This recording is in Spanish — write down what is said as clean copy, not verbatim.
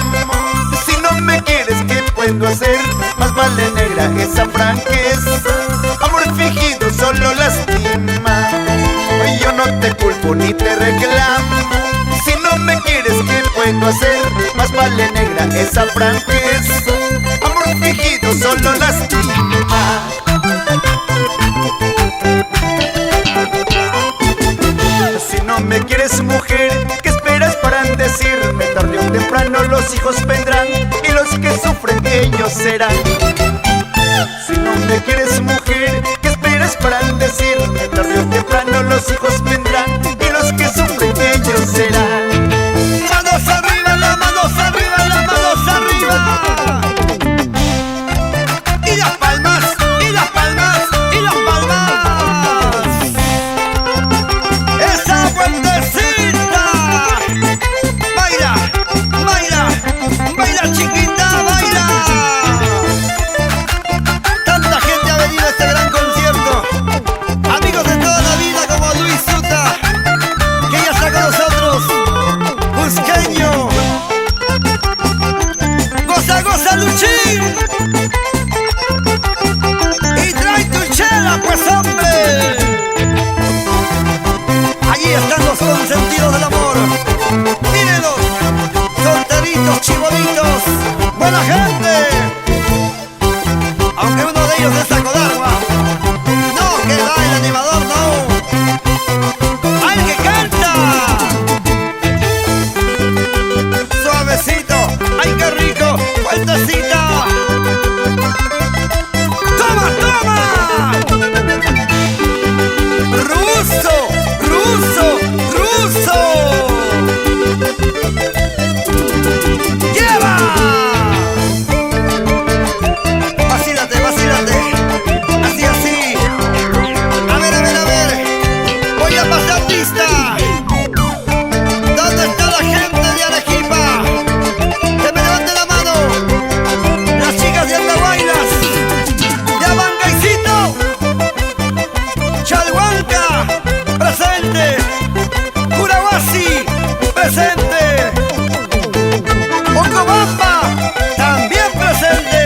reclamo. Si no me quieres, ¿qué puedo hacer? Más vale negra esa franqueza. Amor fingido solo lastima. Yo no te culpo ni te reclamo. Si no me quieres, ¿qué puedo hacer? Más vale negra esa franqueza. Amor fingido solo lastima. Si no me quieres, mujer, ¿qué esperas para decirme? Tarde o temprano los hijos vendrán y los que sufren ellos serán. Si no me quieres, mujer, ¿qué esperas para decirme? Tarde o temprano los hijos vendrán y los que sufren ellos serán. Manos arriba, las manos arriba, las manos arriba. Y las palmas, y las palmas, y las palmas. Esa vueltecita. Baila, baila, baila chiquita, baila. Tanta gente ha venido a este gran concierto. Amigos de toda la vida como Luis Suta, que ya está con nosotros. Cusqueño. Goza, goza, Luchín. Y trae tu chela, pues hombre. Allí están los consentidos del amor. Mírenlos, solteritos, chibolitos, buena gente. Aunque uno de ellos es Sacodargua. No, que va el animador, no. ¡Ay, que canta! Suavecito, ¡ay, qué rico! ¡Vueltecita! ¡Toma, toma! ¡Ruso! ¡Ruso! ¡Ruso! ¡Lleva! Vacílate, vacílate. Así, así. A ver, a ver, a ver. Voy a pasar lista. ¿Dónde está la gente de Arequipa? Que me levante la mano. Las chicas de Andahuaylas, de Abangaicito, Chalhuanca, presente. Curahuasi, presente. Ocobamba, también presente.